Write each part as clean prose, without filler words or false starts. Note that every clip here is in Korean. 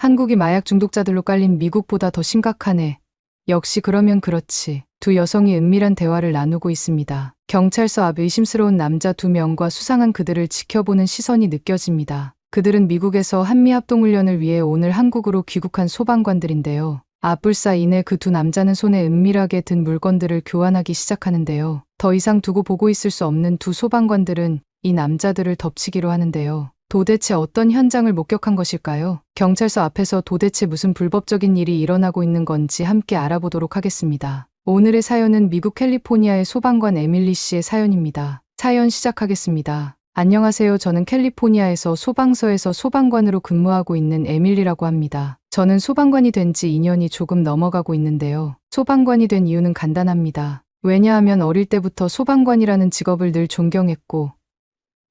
한국이 마약 중독자들로 깔린 미국보다 더 심각하네. 역시 그러면 그렇지. 두 여성이 은밀한 대화를 나누고 있습니다. 경찰서 앞 의심스러운 남자 2명과 수상한 그들을 지켜보는 시선이 느껴집니다. 그들은 미국에서 한미합동훈련을 위해 오늘 한국으로 귀국한 소방관들인데요. 앞불사 이내 그 두 남자는 손에 은밀하게 든 물건들을 교환하기 시작하는데요. 더 이상 두고 보고 있을 수 없는 두 소방관들은 이 남자들을 덮치기로 하는데요. 도대체 어떤 현장을 목격한 것일까요? 경찰서 앞에서 도대체 무슨 불법적인 일이 일어나고 있는 건지 함께 알아보도록 하겠습니다. 오늘의 사연은 미국 캘리포니아의 소방관 에밀리 씨의 사연입니다. 사연 시작하겠습니다. 안녕하세요. 저는 캘리포니아에서 소방서에서 소방관으로 근무하고 있는 에밀리라고 합니다. 저는 소방관이 된 지 2년이 조금 넘어가고 있는데요. 소방관이 된 이유는 간단합니다. 왜냐하면 어릴 때부터 소방관이라는 직업을 늘 존경했고,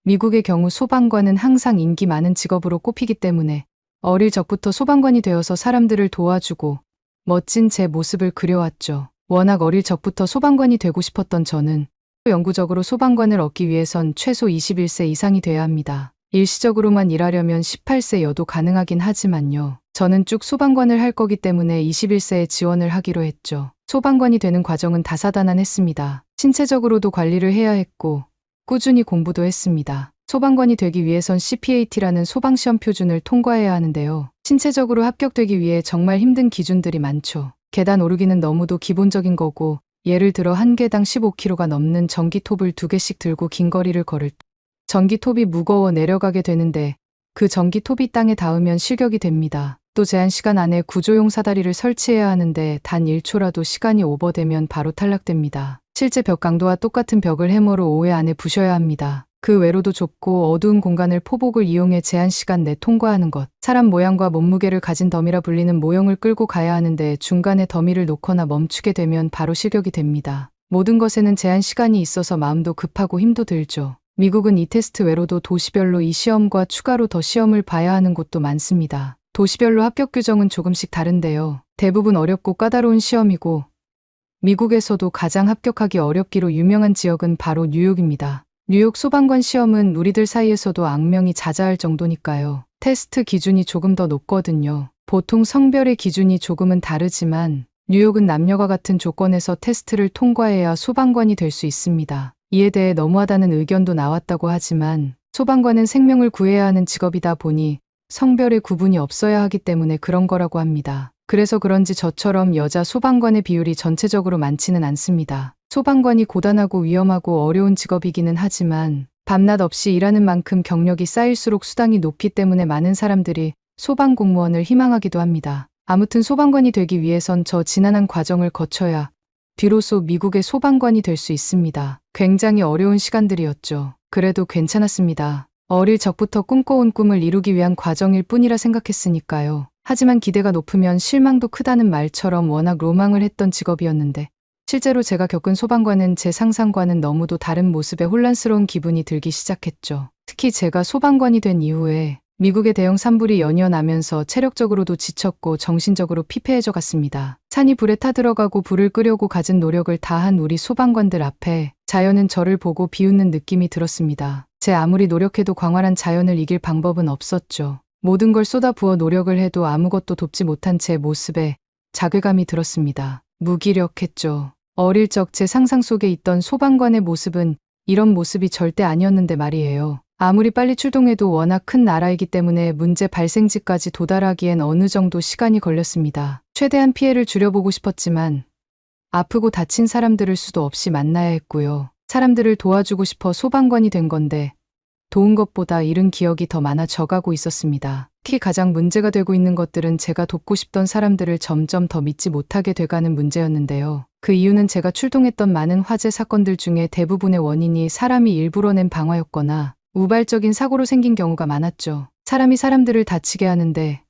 미국의 경우 소방관은 항상 인기 많은 직업으로 꼽히기 때문에 어릴 적부터 소방관이 되어서 사람들을 도와주고 멋진 제 모습을 그려왔죠. 워낙 어릴 적부터 소방관이 되고 싶었던 저는 영구적으로 소방관을 얻기 위해선 최소 21세 이상이 돼야 합니다. 일시적으로만 일하려면 18세여도 가능하긴 하지만요. 저는 쭉 소방관을 할 거기 때문에 21세에 지원을 하기로 했죠. 소방관이 되는 과정은 다사다난했습니다. 신체적으로도 관리를 해야 했고 꾸준히 공부도 했습니다. 소방관이 되기 위해선 CPAT라는 소방시험 표준을 통과해야 하는데요. 신체적으로 합격되기 위해 정말 힘든 기준들이 많죠. 계단 오르기는 너무도 기본적인 거고, 예를 들어 한 개당 15kg가 넘는 전기톱을 2개씩 들고 긴 거리를 걸을 때 전기톱이 무거워 내려가게 되는데 그 전기톱이 땅에 닿으면 실격이 됩니다. 또 제한 시간 안에 구조용 사다리를 설치해야 하는데 단 1초라도 시간이 오버되면 바로 탈락됩니다. 실제 벽 강도와 똑같은 벽을 해머로 5회 안에 부셔야 합니다. 그 외로도 좁고 어두운 공간을 포복을 이용해 제한 시간 내 통과하는 것. 사람 모양과 몸무게를 가진 더미라 불리는 모형을 끌고 가야 하는데 중간에 더미를 놓거나 멈추게 되면 바로 실격이 됩니다. 모든 것에는 제한 시간이 있어서 마음도 급하고 힘도 들죠. 미국은 이 테스트 외로도 도시별로 이 시험과 추가로 더 시험을 봐야 하는 곳도 많습니다. 도시별로 합격 규정은 조금씩 다른데요. 대부분 어렵고 까다로운 시험이고 미국에서도 가장 합격하기 어렵기로 유명한 지역은 바로 뉴욕입니다. 뉴욕 소방관 시험은 우리들 사이에서도 악명이 자자할 정도니까요. 테스트 기준이 조금 더 높거든요. 보통 성별의 기준이 조금은 다르지만 뉴욕은 남녀가 같은 조건에서 테스트를 통과해야 소방관이 될 수 있습니다. 이에 대해 너무하다는 의견도 나왔다고 하지만 소방관은 생명을 구해야 하는 직업이다 보니 성별의 구분이 없어야 하기 때문에 그런 거라고 합니다. 그래서 그런지 저처럼 여자 소방관의 비율이 전체적으로 많지는 않습니다. 소방관이 고단하고 위험하고 어려운 직업이기는 하지만 밤낮 없이 일하는 만큼 경력이 쌓일수록 수당이 높기 때문에 많은 사람들이 소방 공무원을 희망하기도 합니다. 아무튼 소방관이 되기 위해선 저 지난한 과정을 거쳐야 비로소 미국의 소방관이 될 수 있습니다. 굉장히 어려운 시간들이었죠. 그래도 괜찮았습니다. 어릴 적부터 꿈꿔온 꿈을 이루기 위한 과정일 뿐이라 생각했으니까요. 하지만 기대가 높으면 실망도 크다는 말처럼 워낙 로망을 했던 직업이었는데 실제로 제가 겪은 소방관은 제 상상과는 너무도 다른 모습에 혼란스러운 기분이 들기 시작했죠. 특히 제가 소방관이 된 이후에 미국의 대형 산불이 연이어나면서 체력적으로도 지쳤고 정신적으로 피폐해져 갔습니다. 산이 불에 타들어가고 불을 끄려고 갖은 노력을 다한 우리 소방관들 앞에 자연은 저를 보고 비웃는 느낌이 들었습니다. 제 아무리 노력해도 광활한 자연을 이길 방법은 없었죠. 모든 걸 쏟아부어 노력을 해도 아무것도 돕지 못한 제 모습에 자괴감이 들었습니다. 무기력했죠. 어릴 적 제 상상 속에 있던 소방관의 모습은 이런 모습이 절대 아니었는데 말이에요. 아무리 빨리 출동해도 워낙 큰 나라이기 때문에 문제 발생지까지 도달하기엔 어느 정도 시간이 걸렸습니다. 최대한 피해를 줄여보고 싶었지만 아프고 다친 사람들을 수도 없이 만나야 했고요. 사람들을 도와주고 싶어 소방관이 된 건데 도운 것보다 잃은 기억이 더 많아져가고 있었습니다. 특히 가장 문제가 되고 있는 것들은 제가 돕고 싶던 사람들을 점점 더 믿지 못하게 돼가는 문제였는데요. 그 이유는 제가 출동했던 많은 화재 사건들 중에 대부분의 원인이 사람이 일부러 낸 방화였거나 우발적인 사고로 생긴 경우가 많았죠. 사람이 사람들을 다치게 하는데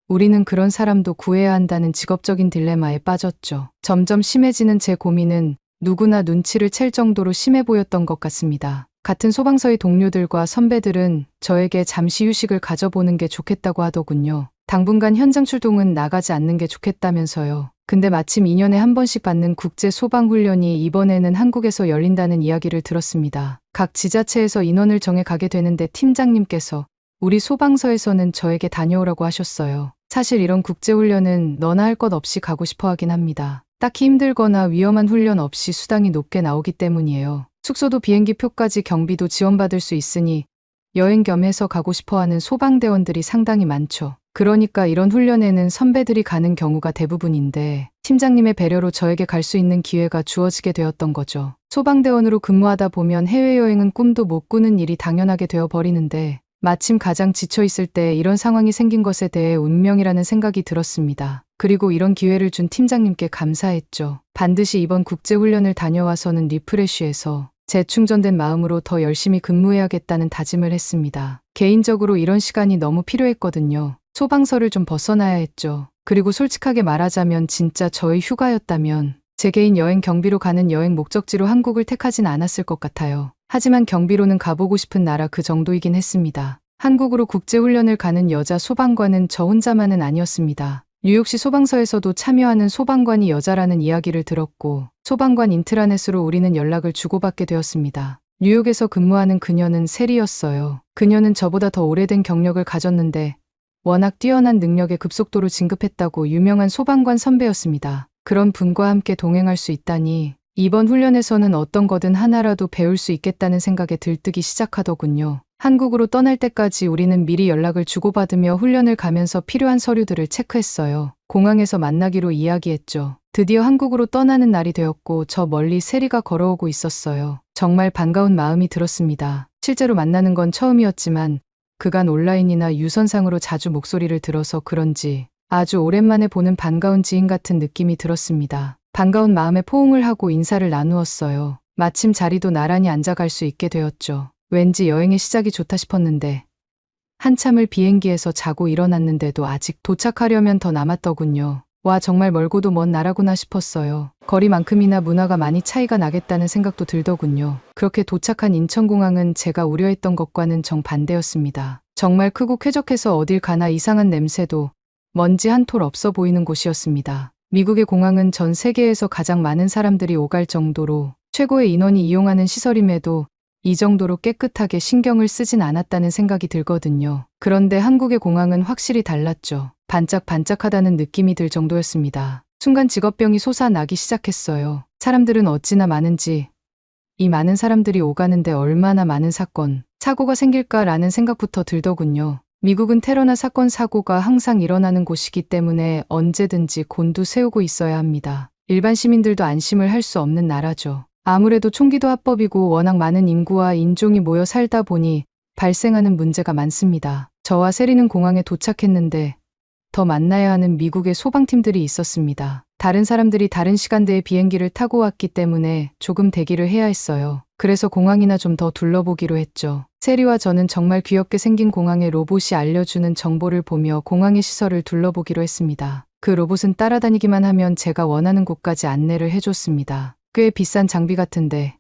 우리는 그런 사람도 구해야 한다는 직업적인 딜레마에 빠졌죠. 점점 심해지는 제 고민은 누구나 눈치를 챌 정도로 심해 보였던 것 같습니다. 같은 소방서의 동료들과 선배들은 저에게 잠시 휴식을 가져보는 게 좋겠다고 하더군요. 당분간 현장 출동은 나가지 않는 게 좋겠다면서요. 근데 마침 2년에 한 번씩 받는 국제 소방훈련이 이번에는 한국에서 열린다는 이야기를 들었습니다. 각 지자체에서 인원을 정해 가게 되는데 팀장님께서 우리 소방서에서는 저에게 다녀오라고 하셨어요. 사실 이런 국제훈련은 너나 할 것 없이 가고 싶어 하긴 합니다. 딱히 힘들거나 위험한 훈련 없이 수당이 높게 나오기 때문이에요. 숙소도 비행기 표까지 경비도 지원받을 수 있으니 여행 겸 해서 가고 싶어 하는 소방대원들이 상당히 많죠. 그러니까 이런 훈련에는 선배들이 가는 경우가 대부분인데 팀장님의 배려로 저에게 갈 수 있는 기회가 주어지게 되었던 거죠. 소방대원으로 근무하다 보면 해외여행은 꿈도 못 꾸는 일이 당연하게 되어버리는데 마침 가장 지쳐있을 때 이런 상황이 생긴 것에 대해 운명이라는 생각이 들었습니다. 그리고 이런 기회를 준 팀장님께 감사했죠. 반드시 이번 국제훈련을 다녀와서는 리프레쉬해서 재충전된 마음으로 더 열심히 근무해야겠다는 다짐을 했습니다. 개인적으로 이런 시간이 너무 필요했거든요. 소방서를 좀 벗어나야 했죠. 그리고 솔직하게 말하자면 진짜 저의 휴가였다면 제 개인 여행 경비로 가는 여행 목적지로 한국을 택하진 않았을 것 같아요. 하지만 경비로는 가보고 싶은 나라 그 정도이긴 했습니다. 한국으로 국제훈련을 가는 여자 소방관은 저 혼자만은 아니었습니다. 뉴욕시 소방서에서도 참여하는 소방관이 여자라는 이야기를 들었고 소방관 인트라넷으로 우리는 연락을 주고받게 되었습니다. 뉴욕에서 근무하는 그녀는 세리였어요. 그녀는 저보다 더 오래된 경력을 가졌는데 워낙 뛰어난 능력에 급속도로 진급했다고 유명한 소방관 선배였습니다. 그런 분과 함께 동행할 수 있다니 이번 훈련에서는 어떤 거든 하나라도 배울 수 있겠다는 생각에 들뜨기 시작하더군요. 한국으로 떠날 때까지 우리는 미리 연락을 주고받으며 훈련을 가면서 필요한 서류들을 체크했어요. 공항에서 만나기로 이야기했죠. 드디어 한국으로 떠나는 날이 되었고 저 멀리 세리가 걸어오고 있었어요. 정말 반가운 마음이 들었습니다. 실제로 만나는 건 처음이었지만 그간 온라인이나 유선상으로 자주 목소리를 들어서 그런지 아주 오랜만에 보는 반가운 지인 같은 느낌이 들었습니다. 반가운 마음에 포옹을 하고 인사를 나누었어요. 마침 자리도 나란히 앉아갈 수 있게 되었죠. 왠지 여행의 시작이 좋다 싶었는데 한참을 비행기에서 자고 일어났는데도 아직 도착하려면 더 남았더군요. 와, 정말 멀고도 먼 나라구나 싶었어요. 거리만큼이나 문화가 많이 차이가 나겠다는 생각도 들더군요. 그렇게 도착한 인천공항은 제가 우려했던 것과는 정반대였습니다. 정말 크고 쾌적해서 어딜 가나 이상한 냄새도 먼지 한 톨 없어 보이는 곳이었습니다. 미국의 공항은 전 세계에서 가장 많은 사람들이 오갈 정도로 최고의 인원이 이용하는 시설임에도 이 정도로 깨끗하게 신경을 쓰진 않았다는 생각이 들거든요. 그런데 한국의 공항은 확실히 달랐죠. 반짝반짝하다는 느낌이 들 정도였습니다. 순간 직업병이 솟아나기 시작했어요. 사람들은 어찌나 많은지, 이 많은 사람들이 오가는데 얼마나 많은 사건, 사고가 생길까라는 생각부터 들더군요. 미국은 테러나 사건, 사고가 항상 일어나는 곳이기 때문에 언제든지 곤두세우고 있어야 합니다. 일반 시민들도 안심을 할 수 없는 나라죠. 아무래도 총기도 합법이고 워낙 많은 인구와 인종이 모여 살다 보니 발생하는 문제가 많습니다. 저와 세리는 공항에 도착했는데 더 만나야 하는 미국의 소방팀들이 있었습니다. 다른 사람들이 다른 시간대에 비행기를 타고 왔기 때문에 조금 대기를 해야 했어요. 그래서 공항이나 좀 더 둘러보기로 했죠. 세리와 저는 정말 귀엽게 생긴 공항의 로봇이 알려주는 정보를 보며 공항의 시설을 둘러보기로 했습니다. 그 로봇은 따라다니기만 하면 제가 원하는 곳까지 안내를 해줬습니다. 꽤 비싼 장비 같은데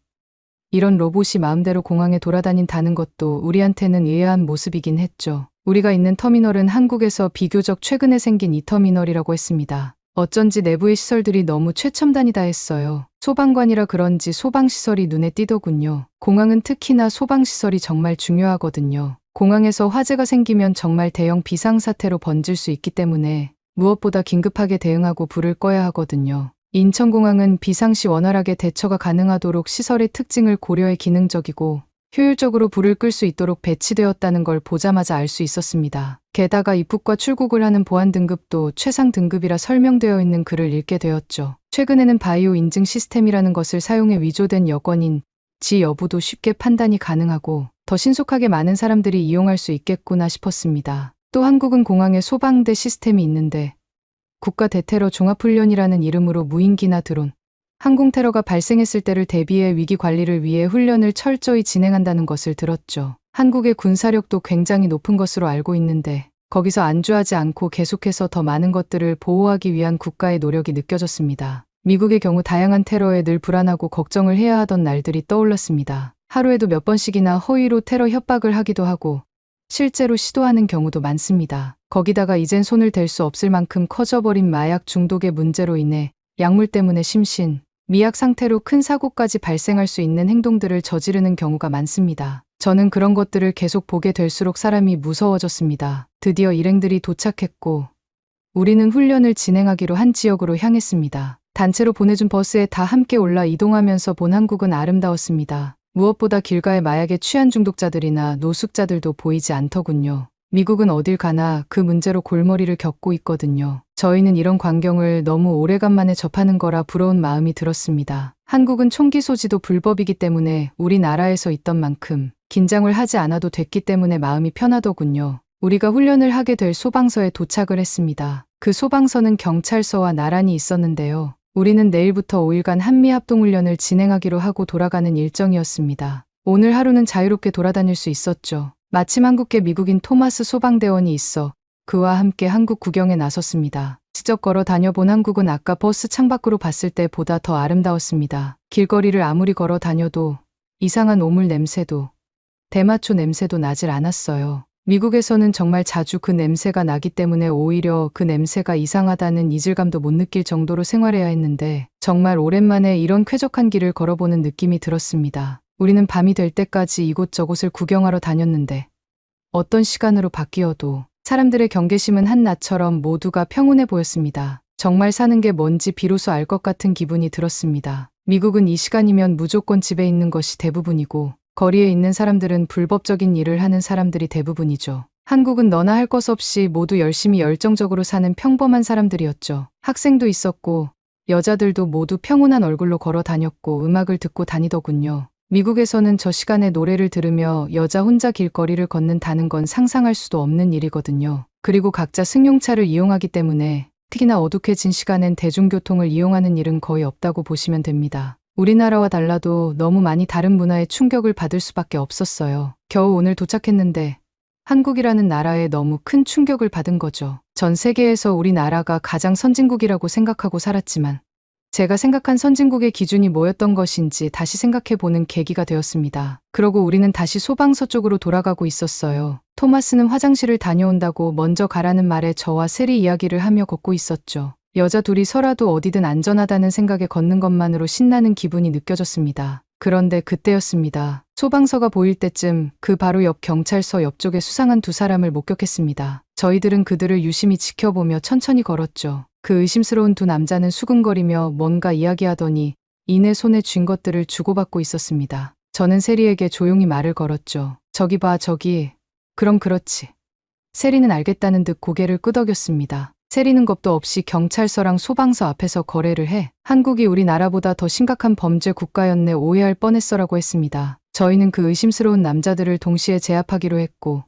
이런 로봇이 마음대로 공항에 돌아다닌다는 것도 우리한테는 의아한 모습이긴 했죠. 우리가 있는 터미널은 한국에서 비교적 최근에 생긴 이 터미널이라고 했습니다. 어쩐지 내부의 시설들이 너무 최첨단이다 했어요. 소방관이라 그런지 소방시설이 눈에 띄더군요. 공항은 특히나 소방시설이 정말 중요하거든요. 공항에서 화재가 생기면 정말 대형 비상사태로 번질 수 있기 때문에 무엇보다 긴급하게 대응하고 불을 꺼야 하거든요. 인천공항은 비상시 원활하게 대처가 가능하도록 시설의 특징을 고려해 기능적이고 효율적으로 불을 끌 수 있도록 배치되었다는 걸 보자마자 알 수 있었습니다. 게다가 입국과 출국을 하는 보안 등급도 최상 등급이라 설명되어 있는 글을 읽게 되었죠. 최근에는 바이오 인증 시스템이라는 것을 사용해 위조된 여권인 지 여부도 쉽게 판단이 가능하고 더 신속하게 많은 사람들이 이용할 수 있겠구나 싶었습니다. 또 한국은 공항에 소방대 시스템이 있는데 국가 대테러 종합훈련이라는 이름으로 무인기나 드론, 항공 테러가 발생했을 때를 대비해 위기 관리를 위해 훈련을 철저히 진행한다는 것을 들었죠. 한국의 군사력도 굉장히 높은 것으로 알고 있는데 거기서 안주하지 않고 계속해서 더 많은 것들을 보호하기 위한 국가의 노력이 느껴졌습니다. 미국의 경우 다양한 테러에 늘 불안하고 걱정을 해야 하던 날들이 떠올랐습니다. 하루에도 몇 번씩이나 허위로 테러 협박을 하기도 하고 실제로 시도하는 경우도 많습니다. 거기다가 이젠 손을 댈 수 없을 만큼 커져버린 마약 중독의 문제로 인해 약물 때문에 심신, 미약 상태로 큰 사고까지 발생할 수 있는 행동들을 저지르는 경우가 많습니다. 저는 그런 것들을 계속 보게 될수록 사람이 무서워졌습니다. 드디어 일행들이 도착했고 우리는 훈련을 진행하기로 한 지역으로 향했습니다. 단체로 보내준 버스에 다 함께 올라 이동하면서 본 한국은 아름다웠습니다. 무엇보다 길가에 마약에 취한 중독자들이나 노숙자들도 보이지 않더군요. 미국은 어딜 가나 그 문제로 골머리를 겪고 있거든요. 저희는 이런 광경을 너무 오래간만에 접하는 거라 부러운 마음이 들었습니다. 한국은 총기 소지도 불법이기 때문에 우리나라에서 있던 만큼 긴장을 하지 않아도 됐기 때문에 마음이 편하더군요. 우리가 훈련을 하게 될 소방서에 도착을 했습니다. 그 소방서는 경찰서와 나란히 있었는데요. 우리는 내일부터 5일간 한미합동훈련을 진행하기로 하고 돌아가는 일정이었습니다. 오늘 하루는 자유롭게 돌아다닐 수 있었죠. 마침 한국계 미국인 토마스 소방대원이 있어 그와 함께 한국 구경에 나섰습니다. 직접 걸어 다녀본 한국은 아까 버스 창밖으로 봤을 때보다 더 아름다웠습니다. 길거리를 아무리 걸어 다녀도 이상한 오물 냄새도 대마초 냄새도 나질 않았어요. 미국에서는 정말 자주 그 냄새가 나기 때문에 오히려 그 냄새가 이상하다는 이질감도 못 느낄 정도로 생활해야 했는데 정말 오랜만에 이런 쾌적한 길을 걸어보는 느낌이 들었습니다. 우리는 밤이 될 때까지 이곳저곳을 구경하러 다녔는데 어떤 시간으로 바뀌어도 사람들의 경계심은 한낮처럼 모두가 평온해 보였습니다. 정말 사는 게 뭔지 비로소 알 것 같은 기분이 들었습니다. 미국은 이 시간이면 무조건 집에 있는 것이 대부분이고 거리에 있는 사람들은 불법적인 일을 하는 사람들이 대부분이죠. 한국은 너나 할 것 없이 모두 열심히 열정적으로 사는 평범한 사람들이었죠. 학생도 있었고 여자들도 모두 평온한 얼굴로 걸어 다녔고 음악을 듣고 다니더군요. 미국에서는 저 시간에 노래를 들으며 여자 혼자 길거리를 걷는다는 건 상상할 수도 없는 일이거든요. 그리고 각자 승용차를 이용하기 때문에 특히나 어둑해진 시간엔 대중교통을 이용하는 일은 거의 없다고 보시면 됩니다. 우리나라와 달라도 너무 많이 다른 문화에 충격을 받을 수밖에 없었어요. 겨우 오늘 도착했는데 한국이라는 나라에 너무 큰 충격을 받은 거죠. 전 세계에서 우리나라가 가장 선진국이라고 생각하고 살았지만 제가 생각한 선진국의 기준이 뭐였던 것인지 다시 생각해보는 계기가 되었습니다. 그러고 우리는 다시 소방서 쪽으로 돌아가고 있었어요. 토마스는 화장실을 다녀온다고 먼저 가라는 말에 저와 세리 이야기를 하며 걷고 있었죠. 여자 둘이 서라도 어디든 안전하다는 생각에 걷는 것만으로 신나는 기분이 느껴졌습니다. 그런데 그때였습니다. 소방서가 보일 때쯤 그 바로 옆 경찰서 옆쪽에 수상한 두 사람을 목격했습니다. 저희들은 그들을 유심히 지켜보며 천천히 걸었죠. 그 의심스러운 두 남자는 수근거리며 뭔가 이야기하더니 이내 손에 쥔 것들을 주고받고 있었습니다. 저는 세리에게 조용히 말을 걸었죠. 저기 봐, 저기. 그럼 그렇지. 세리는 알겠다는 듯 고개를 끄덕였습니다. 세리는 겁도 없이 경찰서랑 소방서 앞에서 거래를 해 한국이 우리나라보다 더 심각한 범죄 국가였네 오해할 뻔했어라고 했습니다. 저희는 그 의심스러운 남자들을 동시에 제압하기로 했고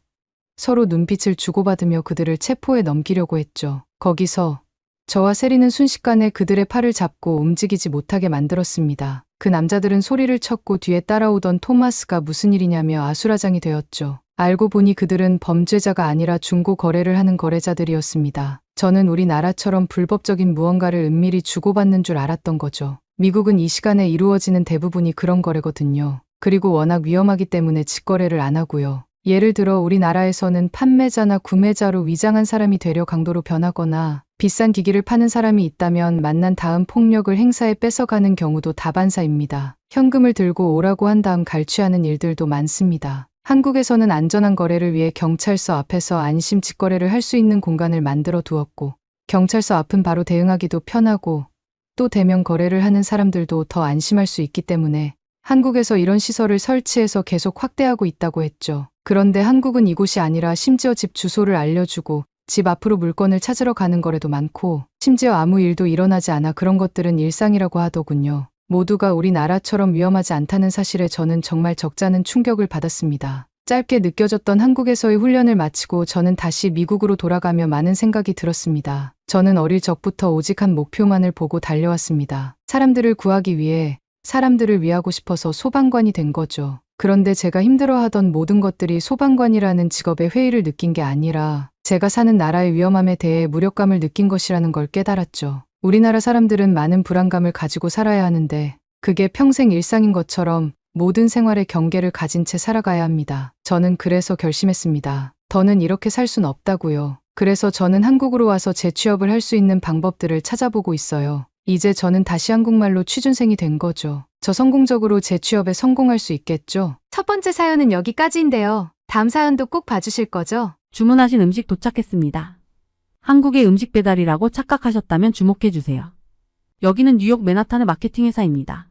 서로 눈빛을 주고받으며 그들을 체포해 넘기려고 했죠. 거기서 저와 세리는 순식간에 그들의 팔을 잡고 움직이지 못하게 만들었습니다. 그 남자들은 소리를 쳤고 뒤에 따라오던 토마스가 무슨 일이냐며 아수라장이 되었죠. 알고 보니 그들은 범죄자가 아니라 중고 거래를 하는 거래자들이었습니다. 저는 우리나라처럼 불법적인 무언가를 은밀히 주고받는 줄 알았던 거죠. 미국은 이 시간에 이루어지는 대부분이 그런 거래거든요. 그리고 워낙 위험하기 때문에 직거래를 안 하고요. 예를 들어 우리나라에서는 판매자나 구매자로 위장한 사람이 되려 강도로 변하거나 비싼 기기를 파는 사람이 있다면 만난 다음 폭력을 행사해 뺏어가는 경우도 다반사입니다. 현금을 들고 오라고 한 다음 갈취하는 일들도 많습니다. 한국에서는 안전한 거래를 위해 경찰서 앞에서 안심 직거래를 할 수 있는 공간을 만들어 두었고 경찰서 앞은 바로 대응하기도 편하고 또 대면 거래를 하는 사람들도 더 안심할 수 있기 때문에 한국에서 이런 시설을 설치해서 계속 확대하고 있다고 했죠. 그런데 한국은 이곳이 아니라 심지어 집 주소를 알려주고 집 앞으로 물건을 찾으러 가는 거래도 많고 심지어 아무 일도 일어나지 않아 그런 것들은 일상이라고 하더군요. 모두가 우리나라처럼 위험하지 않다는 사실에 저는 정말 적잖은 충격을 받았습니다. 짧게 느껴졌던 한국에서의 훈련을 마치고 저는 다시 미국으로 돌아가며 많은 생각이 들었습니다. 저는 어릴 적부터 오직 한 목표만을 보고 달려왔습니다. 사람들을 구하기 위해 사람들을 위하고 싶어서 소방관이 된 거죠. 그런데 제가 힘들어하던 모든 것들이 소방관이라는 직업의 회의를 느낀 게 아니라 제가 사는 나라의 위험함에 대해 무력감을 느낀 것이라는 걸 깨달았죠. 우리나라 사람들은 많은 불안감을 가지고 살아야 하는데 그게 평생 일상인 것처럼 모든 생활에 경계를 가진 채 살아가야 합니다. 저는 그래서 결심했습니다. 더는 이렇게 살 순 없다고요. 그래서 저는 한국으로 와서 재취업을 할 수 있는 방법들을 찾아보고 있어요. 이제 저는 다시 한국말로 취준생이 된 거죠. 저 성공적으로 재취업에 성공할 수 있겠죠? 첫 번째 사연은 여기까지인데요. 다음 사연도 꼭 봐주실 거죠? 주문하신 음식 도착했습니다. 한국의 음식 배달이라고 착각하셨다면 주목해주세요. 여기는 뉴욕 맨하탄의 마케팅 회사입니다.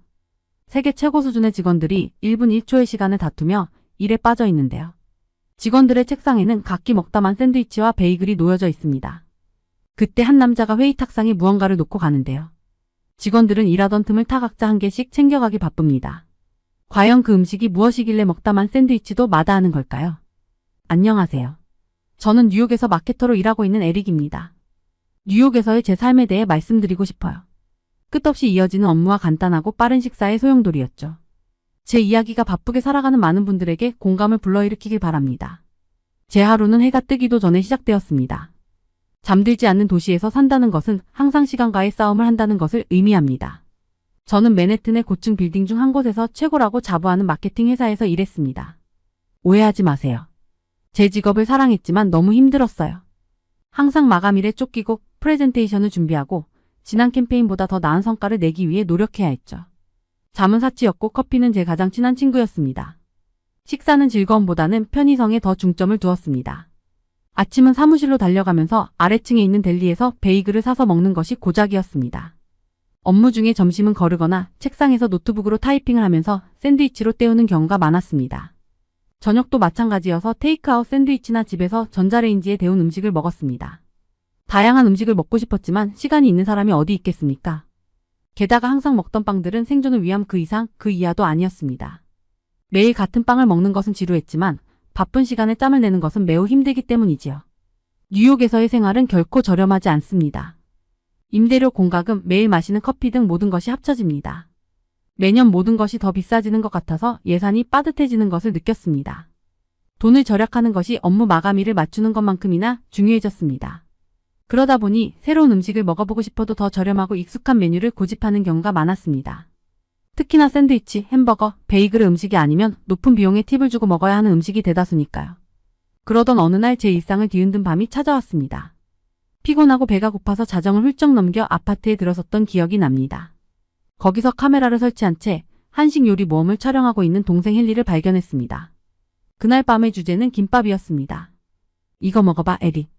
세계 최고 수준의 직원들이 1분 1초의 시간을 다투며 일에 빠져 있는데요. 직원들의 책상에는 각기 먹다만 샌드위치와 베이글이 놓여져 있습니다. 그때 한 남자가 회의 탁상에 무언가를 놓고 가는데요. 직원들은 일하던 틈을 타 각자 한 개씩 챙겨가기 바쁩니다. 과연 그 음식이 무엇이길래 먹다만 샌드위치도 마다하는 걸까요? 안녕하세요. 저는 뉴욕에서 마케터로 일하고 있는 에릭입니다. 뉴욕에서의 제 삶에 대해 말씀드리고 싶어요. 끝없이 이어지는 업무와 간단하고 빠른 식사의 소용돌이였죠. 제 이야기가 바쁘게 살아가는 많은 분들에게 공감을 불러일으키길 바랍니다. 제 하루는 해가 뜨기도 전에 시작되었습니다. 잠들지 않는 도시에서 산다는 것은 항상 시간과의 싸움을 한다는 것을 의미합니다. 저는 맨해튼의 고층 빌딩 중 한 곳에서 최고라고 자부하는 마케팅 회사에서 일했습니다. 오해하지 마세요. 제 직업을 사랑했지만 너무 힘들었어요. 항상 마감일에 쫓기고 프레젠테이션을 준비하고 지난 캠페인보다 더 나은 성과를 내기 위해 노력해야 했죠. 잠은 사치였고 커피는 제 가장 친한 친구였습니다. 식사는 즐거움보다는 편의성에 더 중점을 두었습니다. 아침은 사무실로 달려가면서 아래층에 있는 델리에서 베이글을 사서 먹는 것이 고작이었습니다. 업무 중에 점심은 거르거나 책상에서 노트북으로 타이핑을 하면서 샌드위치로 때우는 경우가 많았습니다. 저녁도 마찬가지여서 테이크아웃 샌드위치나 집에서 전자레인지에 데운 음식을 먹었습니다. 다양한 음식을 먹고 싶었지만 시간이 있는 사람이 어디 있겠습니까? 게다가 항상 먹던 빵들은 생존을 위함 그 이상 그 이하도 아니었습니다. 매일 같은 빵을 먹는 것은 지루했지만 바쁜 시간에 짬을 내는 것은 매우 힘들기 때문이지요. 뉴욕에서의 생활은 결코 저렴하지 않습니다. 임대료, 공과금, 매일 마시는 커피 등 모든 것이 합쳐집니다. 매년 모든 것이 더 비싸지는 것 같아서 예산이 빠듯해지는 것을 느꼈습니다. 돈을 절약하는 것이 업무 마감일을 맞추는 것만큼이나 중요해졌습니다. 그러다 보니 새로운 음식을 먹어보고 싶어도 더 저렴하고 익숙한 메뉴를 고집하는 경우가 많았습니다. 특히나 샌드위치, 햄버거, 베이글 음식이 아니면 높은 비용에 팁을 주고 먹어야 하는 음식이 대다수니까요. 그러던 어느 날 제 일상을 뒤흔든 밤이 찾아왔습니다. 피곤하고 배가 고파서 자정을 훌쩍 넘겨 아파트에 들어섰던 기억이 납니다. 거기서 카메라를 설치한 채 한식 요리 모험을 촬영하고 있는 동생 헨리를 발견했습니다. 그날 밤의 주제는 김밥이었습니다. 이거 먹어봐, 에릭.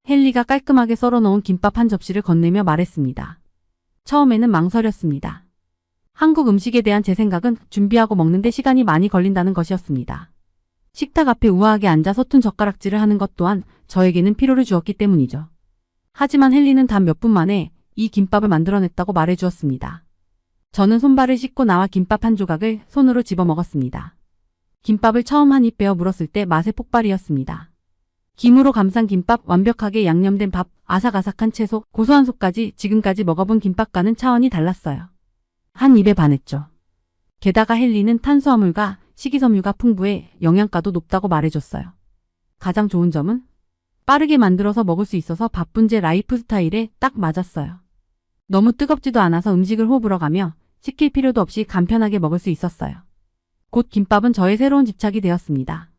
헨리가 깔끔하게 썰어놓은 김밥 한 접시를 건네며 말했습니다. 처음에는 망설였습니다. 한국 음식에 대한 제 생각은 준비하고 먹는데 시간이 많이 걸린다는 것이었습니다. 식탁 앞에 우아하게 앉아 서툰 젓가락질을 하는 것 또한 저에게는 피로를 주었기 때문이죠. 하지만 헨리는 단 몇 분 만에 이 김밥을 만들어냈다고 말해주었습니다. 저는 손발을 씻고 나와 김밥 한 조각을 손으로 집어 먹었습니다. 김밥을 처음 한 입 베어 물었을 때 맛의 폭발이었습니다. 김으로 감싼 김밥, 완벽하게 양념된 밥, 아삭아삭한 채소, 고소한 속까지 지금까지 먹어본 김밥과는 차원이 달랐어요. 한 입에 반했죠. 게다가 헨리는 탄수화물과 식이섬유가 풍부해 영양가도 높다고 말해줬어요. 가장 좋은 점은 빠르게 만들어서 먹을 수 있어서 바쁜 제 라이프 스타일에 딱 맞았어요. 너무 뜨겁지도 않아서 음식을 호불어가며 식힐 필요도 없이 간편하게 먹을 수 있었어요. 곧 김밥은 저의 새로운 집착이 되었습니다.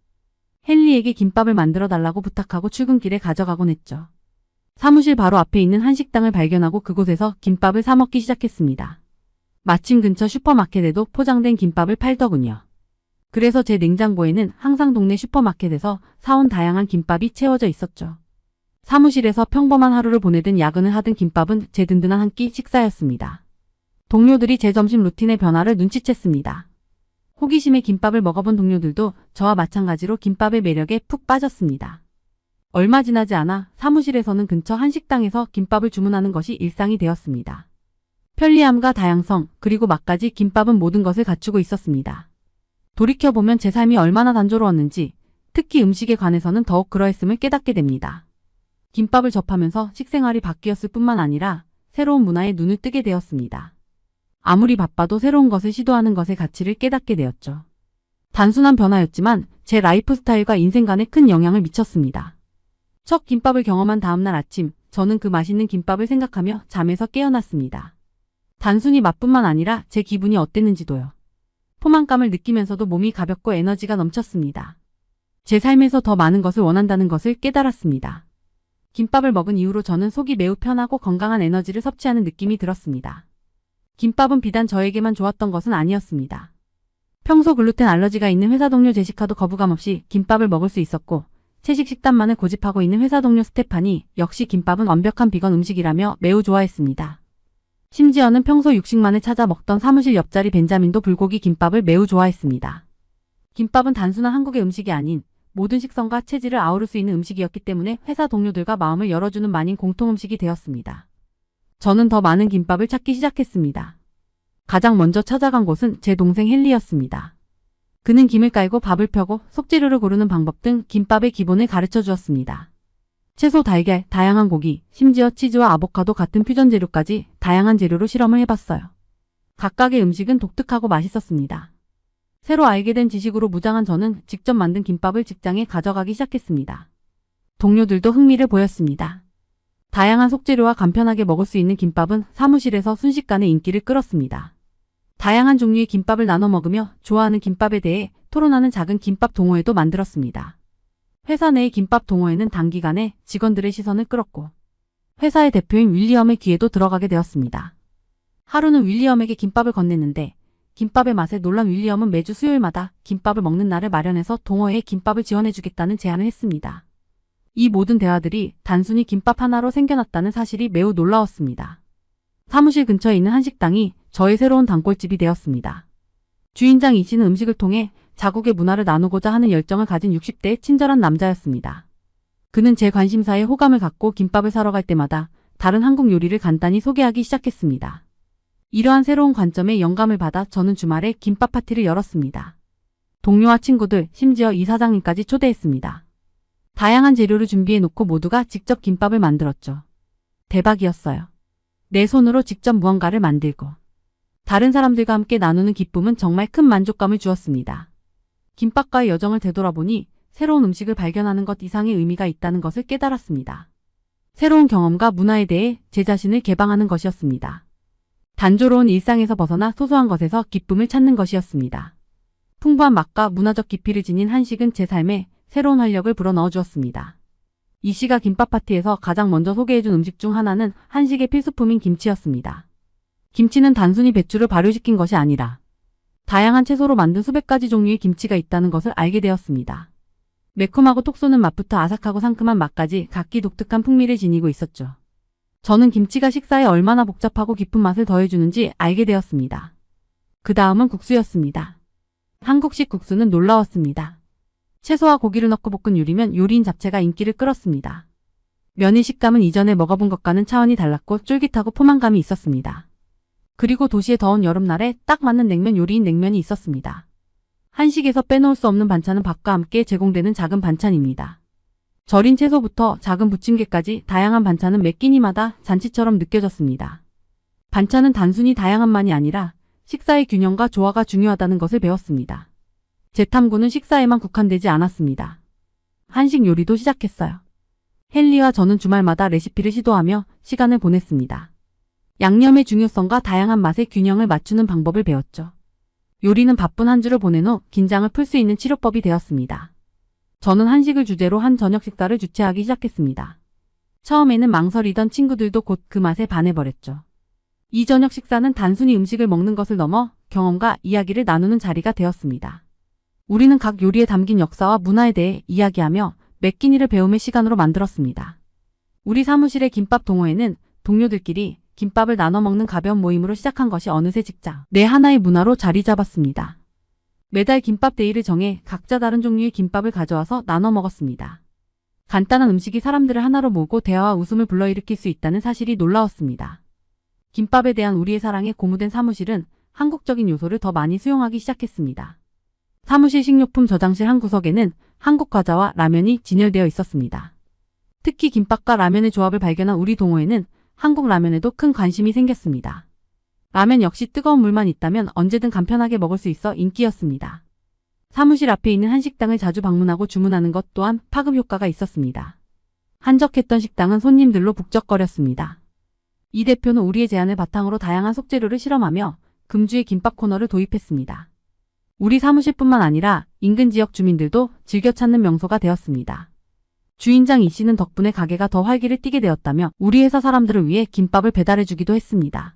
헨리에게 김밥을 만들어 달라고 부탁하고 출근길에 가져가곤 했죠. 사무실 바로 앞에 있는 한식당을 발견하고 그곳에서 김밥을 사 먹기 시작했습니다. 마침 근처 슈퍼마켓에도 포장된 김밥을 팔더군요. 그래서 제 냉장고에는 항상 동네 슈퍼마켓에서 사온 다양한 김밥이 채워져 있었죠. 사무실에서 평범한 하루를 보내든 야근을 하든 김밥은 제 든든한 한 끼 식사였습니다. 동료들이 제 점심 루틴의 변화를 눈치챘습니다. 호기심에 김밥을 먹어본 동료들도 저와 마찬가지로 김밥의 매력에 푹 빠졌습니다. 얼마 지나지 않아 사무실에서는 근처 한식당에서 김밥을 주문하는 것이 일상이 되었습니다. 편리함과 다양성, 그리고 맛까지 김밥은 모든 것을 갖추고 있었습니다. 돌이켜보면 제 삶이 얼마나 단조로웠는지, 특히 음식에 관해서는 더욱 그러했음을 깨닫게 됩니다. 김밥을 접하면서 식생활이 바뀌었을 뿐만 아니라 새로운 문화에 눈을 뜨게 되었습니다. 아무리 바빠도 새로운 것을 시도하는 것의 가치를 깨닫게 되었죠. 단순한 변화였지만 제 라이프 스타일과 인생관에 큰 영향을 미쳤습니다. 첫 김밥을 경험한 다음날 아침, 저는 그 맛있는 김밥을 생각하며 잠에서 깨어났습니다. 단순히 맛뿐만 아니라 제 기분이 어땠는지도요. 포만감을 느끼면서도 몸이 가볍고 에너지가 넘쳤습니다. 제 삶에서 더 많은 것을 원한다는 것을 깨달았습니다. 김밥을 먹은 이후로 저는 속이 매우 편하고 건강한 에너지를 섭취하는 느낌이 들었습니다. 김밥은 비단 저에게만 좋았던 것은 아니었습니다. 평소 글루텐 알러지가 있는 회사 동료 제시카도 거부감 없이 김밥을 먹을 수 있었고, 채식 식단만을 고집하고 있는 회사 동료 스테판이 역시 김밥은 완벽한 비건 음식이라며 매우 좋아했습니다. 심지어는 평소 육식만을 찾아 먹던 사무실 옆자리 벤자민도 불고기 김밥을 매우 좋아했습니다. 김밥은 단순한 한국의 음식이 아닌 모든 식성과 체질을 아우를 수 있는 음식이었기 때문에 회사 동료들과 마음을 열어주는 만인 공통음식이 되었습니다. 저는 더 많은 김밥을 찾기 시작했습니다. 가장 먼저 찾아간 곳은 제 동생 헨리였습니다. 그는 김을 깔고 밥을 펴고 속재료를 고르는 방법 등 김밥의 기본을 가르쳐 주었습니다. 채소, 달걀, 다양한 고기, 심지어 치즈와 아보카도 같은 퓨전 재료까지 다양한 재료로 실험을 해봤어요. 각각의 음식은 독특하고 맛있었습니다. 새로 알게 된 지식으로 무장한 저는 직접 만든 김밥을 직장에 가져가기 시작했습니다. 동료들도 흥미를 보였습니다. 다양한 속재료와 간편하게 먹을 수 있는 김밥은 사무실에서 순식간에 인기를 끌었습니다. 다양한 종류의 김밥을 나눠 먹으며 좋아하는 김밥에 대해 토론하는 작은 김밥 동호회도 만들었습니다. 회사 내의 김밥 동호회는 단기간에 직원들의 시선을 끌었고 회사의 대표인 윌리엄의 귀에도 들어가게 되었습니다. 하루는 윌리엄에게 김밥을 건넸는데 김밥의 맛에 놀란 윌리엄은 매주 수요일마다 김밥을 먹는 날을 마련해서 동호회에 김밥을 지원해주겠다는 제안을 했습니다. 이 모든 대화들이 단순히 김밥 하나로 생겨났다는 사실이 매우 놀라웠습니다. 사무실 근처에 있는 한식당이 저의 새로운 단골집이 되었습니다. 주인장 이 씨는 음식을 통해 자국의 문화를 나누고자 하는 열정을 가진 60대의 친절한 남자였습니다. 그는 제 관심사에 호감을 갖고 김밥을 사러 갈 때마다 다른 한국 요리를 간단히 소개하기 시작했습니다. 이러한 새로운 관점에 영감을 받아 저는 주말에 김밥 파티를 열었습니다. 동료와 친구들, 심지어 이사장님까지 초대했습니다. 다양한 재료를 준비해 놓고 모두가 직접 김밥을 만들었죠. 대박이었어요. 내 손으로 직접 무언가를 만들고 다른 사람들과 함께 나누는 기쁨은 정말 큰 만족감을 주었습니다. 김밥과의 여정을 되돌아보니 새로운 음식을 발견하는 것 이상의 의미가 있다는 것을 깨달았습니다. 새로운 경험과 문화에 대해 제 자신을 개방하는 것이었습니다. 단조로운 일상에서 벗어나 소소한 것에서 기쁨을 찾는 것이었습니다. 풍부한 맛과 문화적 깊이를 지닌 한식은 제 삶에 새로운 활력을 불어넣어 주었습니다. 이 씨가 김밥 파티에서 가장 먼저 소개해준 음식 중 하나는 한식의 필수품인 김치였습니다. 김치는 단순히 배추를 발효시킨 것이 아니라 다양한 채소로 만든 수백 가지 종류의 김치가 있다는 것을 알게 되었습니다. 매콤하고 톡 쏘는 맛부터 아삭하고 상큼한 맛까지 각기 독특한 풍미를 지니고 있었죠. 저는 김치가 식사에 얼마나 복잡하고 깊은 맛을 더해주는지 알게 되었습니다. 그 다음은 국수였습니다. 한국식 국수는 놀라웠습니다. 채소와 고기를 넣고 볶은 요리면 요리인 잡채가 인기를 끌었습니다. 면의 식감은 이전에 먹어본 것과는 차원이 달랐고 쫄깃하고 포만감이 있었습니다. 그리고 도시의 더운 여름날에 딱 맞는 냉면 요리인 냉면이 있었습니다. 한식에서 빼놓을 수 없는 반찬은 밥과 함께 제공되는 작은 반찬입니다. 절인 채소부터 작은 부침개까지 다양한 반찬은 매 끼니마다 잔치처럼 느껴졌습니다. 반찬은 단순히 다양한만이 아니라 식사의 균형과 조화가 중요하다는 것을 배웠습니다. 제 탐구는 식사에만 국한되지 않았습니다. 한식 요리도 시작했어요. 헨리와 저는 주말마다 레시피를 시도하며 시간을 보냈습니다. 양념의 중요성과 다양한 맛의 균형을 맞추는 방법을 배웠죠. 요리는 바쁜 한 주를 보낸 후 긴장을 풀 수 있는 치료법이 되었습니다. 저는 한식을 주제로 한 저녁 식사를 주최하기 시작했습니다. 처음에는 망설이던 친구들도 곧 그 맛에 반해버렸죠. 이 저녁 식사는 단순히 음식을 먹는 것을 넘어 경험과 이야기를 나누는 자리가 되었습니다. 우리는 각 요리에 담긴 역사와 문화에 대해 이야기하며 매 끼니를 배움의 시간으로 만들었습니다. 우리 사무실의 김밥 동호회는 동료들끼리 김밥을 나눠 먹는 가벼운 모임으로 시작한 것이 어느새 직장 내 하나의 문화로 자리 잡았습니다. 매달 김밥 데이를 정해 각자 다른 종류의 김밥을 가져와서 나눠 먹었습니다. 간단한 음식이 사람들을 하나로 모으고 대화와 웃음을 불러일으킬 수 있다는 사실이 놀라웠습니다. 김밥에 대한 우리의 사랑에 고무된 사무실은 한국적인 요소를 더 많이 수용하기 시작했습니다. 사무실 식료품 저장실 한 구석에는 한국 과자와 라면이 진열되어 있었습니다. 특히 김밥과 라면의 조합을 발견한 우리 동호회는 한국 라면에도 큰 관심이 생겼습니다. 라면 역시 뜨거운 물만 있다면 언제든 간편하게 먹을 수 있어 인기였습니다. 사무실 앞에 있는 한식당을 자주 방문하고 주문하는 것 또한 파급 효과가 있었습니다. 한적했던 식당은 손님들로 북적거렸습니다. 이 대표는 우리의 제안을 바탕으로 다양한 속재료를 실험하며 금주의 김밥 코너를 도입했습니다. 우리 사무실뿐만 아니라 인근 지역 주민들도 즐겨 찾는 명소가 되었습니다. 주인장 이 씨는 덕분에 가게가 더 활기를 띠게 되었다며 우리 회사 사람들을 위해 김밥을 배달해주기도 했습니다.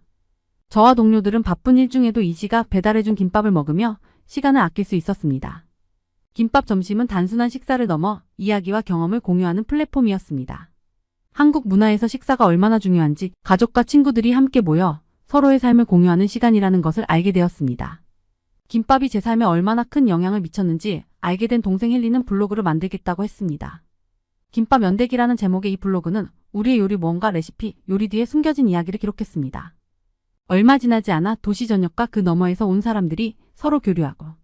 저와 동료들은 바쁜 일 중에도 이 씨가 배달해준 김밥을 먹으며 시간을 아낄 수 있었습니다. 김밥 점심은 단순한 식사를 넘어 이야기와 경험을 공유하는 플랫폼이었습니다. 한국 문화에서 식사가 얼마나 중요한지 가족과 친구들이 함께 모여 서로의 삶을 공유하는 시간이라는 것을 알게 되었습니다. 김밥이 제 삶에 얼마나 큰 영향을 미쳤는지 알게 된 동생 헨리는 블로그를 만들겠다고 했습니다. 김밥 연대기라는 제목의 이 블로그는 우리의 요리 모험과 레시피, 요리 뒤에 숨겨진 이야기를 기록했습니다. 얼마 지나지 않아 도시 전역과 그 너머에서 온 사람들이 서로 교류하고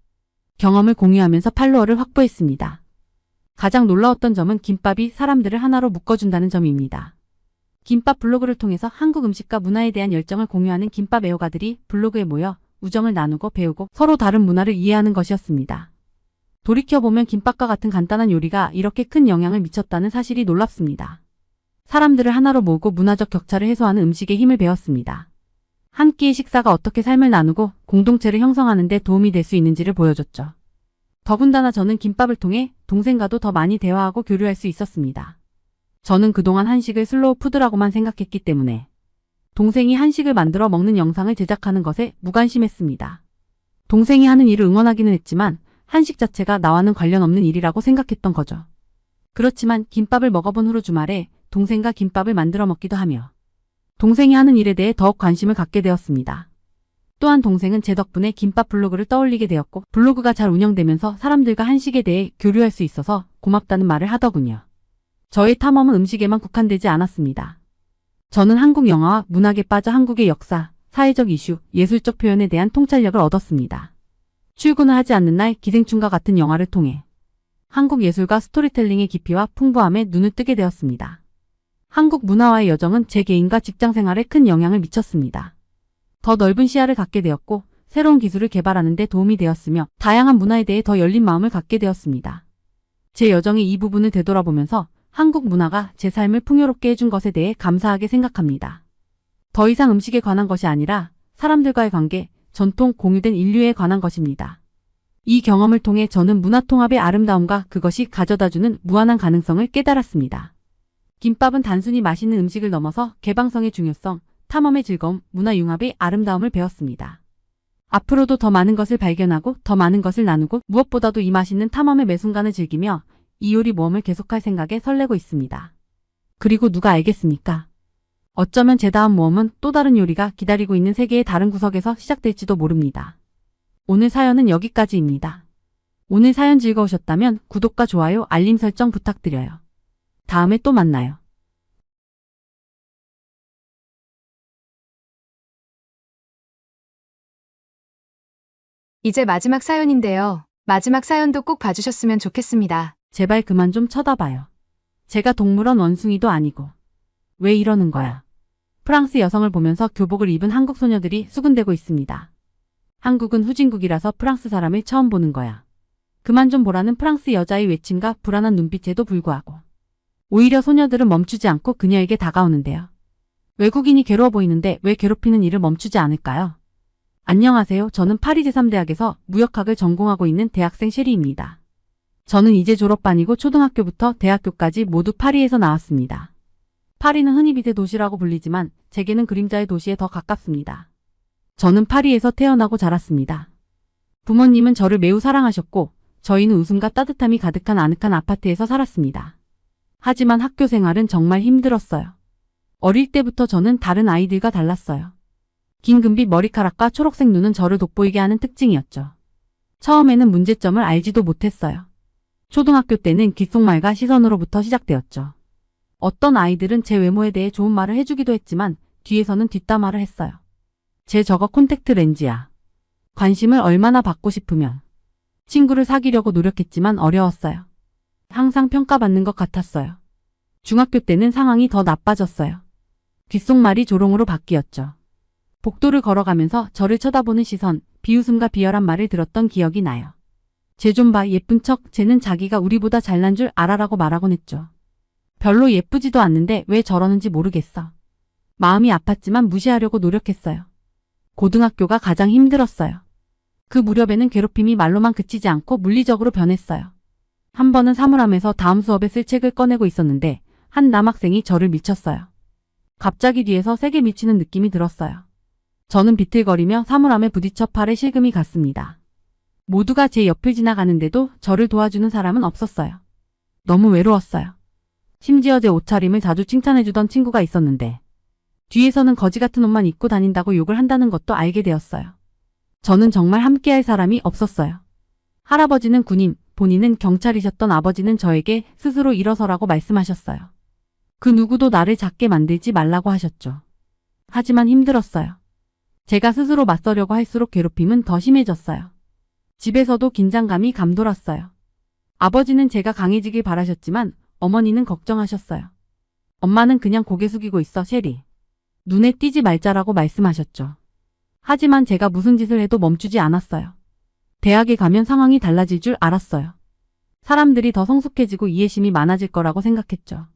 경험을 공유하면서 팔로워를 확보했습니다. 가장 놀라웠던 점은 김밥이 사람들을 하나로 묶어준다는 점입니다. 김밥 블로그를 통해서 한국 음식과 문화에 대한 열정을 공유하는 김밥 애호가들이 블로그에 모여 우정을 나누고 배우고 서로 다른 문화를 이해하는 것이었습니다. 돌이켜보면 김밥과 같은 간단한 요리가 이렇게 큰 영향을 미쳤다는 사실이 놀랍습니다. 사람들을 하나로 모으고 문화적 격차를 해소하는 음식의 힘을 배웠습니다. 한 끼의 식사가 어떻게 삶을 나누고 공동체를 형성하는 데 도움이 될 수 있는지를 보여줬죠. 더군다나 저는 김밥을 통해 동생과도 더 많이 대화하고 교류할 수 있었습니다. 저는 그동안 한식을 슬로우 푸드라고만 생각했기 때문에 동생이 한식을 만들어 먹는 영상을 제작하는 것에 무관심했습니다. 동생이 하는 일을 응원하기는 했지만 한식 자체가 나와는 관련 없는 일이라고 생각했던 거죠. 그렇지만 김밥을 먹어본 후로 주말에 동생과 김밥을 만들어 먹기도 하며 동생이 하는 일에 대해 더욱 관심을 갖게 되었습니다. 또한 동생은 제 덕분에 김밥 블로그를 떠올리게 되었고 블로그가 잘 운영되면서 사람들과 한식에 대해 교류할 수 있어서 고맙다는 말을 하더군요. 저의 탐험은 음식에만 국한되지 않았습니다. 저는 한국 영화와 문학에 빠져 한국의 역사, 사회적 이슈, 예술적 표현에 대한 통찰력을 얻었습니다. 출근을 하지 않는 날 기생충과 같은 영화를 통해 한국 예술과 스토리텔링의 깊이와 풍부함에 눈을 뜨게 되었습니다. 한국 문화와의 여정은 제 개인과 직장 생활에 큰 영향을 미쳤습니다. 더 넓은 시야를 갖게 되었고 새로운 기술을 개발하는 데 도움이 되었으며 다양한 문화에 대해 더 열린 마음을 갖게 되었습니다. 제 여정의 이 부분을 되돌아보면서 한국 문화가 제 삶을 풍요롭게 해준 것에 대해 감사하게 생각합니다. 더 이상 음식에 관한 것이 아니라 사람들과의 관계, 전통, 공유된 인류에 관한 것입니다. 이 경험을 통해 저는 문화통합의 아름다움과 그것이 가져다주는 무한한 가능성을 깨달았습니다. 김밥은 단순히 맛있는 음식을 넘어서 개방성의 중요성, 탐험의 즐거움, 문화 융합의 아름다움을 배웠습니다. 앞으로도 더 많은 것을 발견하고 더 많은 것을 나누고 무엇보다도 이 맛있는 탐험의 매 순간을 즐기며 이 요리 모험을 계속할 생각에 설레고 있습니다. 그리고 누가 알겠습니까? 어쩌면 제 다음 모험은 또 다른 요리가 기다리고 있는 세계의 다른 구석에서 시작될지도 모릅니다. 오늘 사연은 여기까지입니다. 오늘 사연 즐거우셨다면 구독과 좋아요, 알림 설정 부탁드려요. 다음에 또 만나요. 이제 마지막 사연인데요. 마지막 사연도 꼭 봐주셨으면 좋겠습니다. 제발 그만 좀 쳐다봐요. 제가 동물원 원숭이도 아니고. 왜 이러는 거야? 프랑스 여성을 보면서 교복을 입은 한국 소녀들이 수군대고 있습니다. 한국은 후진국이라서 프랑스 사람을 처음 보는 거야. 그만 좀 보라는 프랑스 여자의 외침과 불안한 눈빛에도 불구하고 오히려 소녀들은 멈추지 않고 그녀에게 다가오는데요. 외국인이 괴로워 보이는데 왜 괴롭히는 일을 멈추지 않을까요? 안녕하세요. 저는 파리 제3대학에서 무역학을 전공하고 있는 대학생 셰리입니다. 저는 이제 졸업반이고 초등학교부터 대학교까지 모두 파리에서 나왔습니다. 파리는 흔히 빛의 도시라고 불리지만 제게는 그림자의 도시에 더 가깝습니다. 저는 파리에서 태어나고 자랐습니다. 부모님은 저를 매우 사랑하셨고 저희는 웃음과 따뜻함이 가득한 아늑한 아파트에서 살았습니다. 하지만 학교 생활은 정말 힘들었어요. 어릴 때부터 저는 다른 아이들과 달랐어요. 긴 금빛 머리카락과 초록색 눈은 저를 돋보이게 하는 특징이었죠. 처음에는 문제점을 알지도 못했어요. 초등학교 때는 귓속말과 시선으로부터 시작되었죠. 어떤 아이들은 제 외모에 대해 좋은 말을 해주기도 했지만 뒤에서는 뒷담화를 했어요. 쟤 저거 콘택트 렌즈야. 관심을 얼마나 받고 싶으면. 친구를 사귀려고 노력했지만 어려웠어요. 항상 평가받는 것 같았어요. 중학교 때는 상황이 더 나빠졌어요. 귓속말이 조롱으로 바뀌었죠. 복도를 걸어가면서 저를 쳐다보는 시선, 비웃음과 비열한 말을 들었던 기억이 나요. 쟤 좀 봐, 예쁜 척, 쟤는 자기가 우리보다 잘난 줄 알아라고 말하곤 했죠. 별로 예쁘지도 않는데 왜 저러는지 모르겠어. 마음이 아팠지만 무시하려고 노력했어요. 고등학교가 가장 힘들었어요. 그 무렵에는 괴롭힘이 말로만 그치지 않고 물리적으로 변했어요. 한 번은 사물함에서 다음 수업에 쓸 책을 꺼내고 있었는데 한 남학생이 저를 밀쳤어요. 갑자기 뒤에서 세게 밀치는 느낌이 들었어요. 저는 비틀거리며 사물함에 부딪혀 팔에 실금이 갔습니다. 모두가 제 옆을 지나가는데도 저를 도와주는 사람은 없었어요. 너무 외로웠어요. 심지어 제 옷차림을 자주 칭찬해주던 친구가 있었는데 뒤에서는 거지 같은 옷만 입고 다닌다고 욕을 한다는 것도 알게 되었어요. 저는 정말 함께할 사람이 없었어요. 할아버지는 군인, 본인은 경찰이셨던 아버지는 저에게 스스로 일어서라고 말씀하셨어요. 그 누구도 나를 작게 만들지 말라고 하셨죠. 하지만 힘들었어요. 제가 스스로 맞서려고 할수록 괴롭힘은 더 심해졌어요. 집에서도 긴장감이 감돌았어요. 아버지는 제가 강해지길 바라셨지만 어머니는 걱정하셨어요. 엄마는 그냥 고개 숙이고 있어, 셰리. 눈에 띄지 말자라고 말씀하셨죠. 하지만 제가 무슨 짓을 해도 멈추지 않았어요. 대학에 가면 상황이 달라질 줄 알았어요. 사람들이 더 성숙해지고 이해심이 많아질 거라고 생각했죠.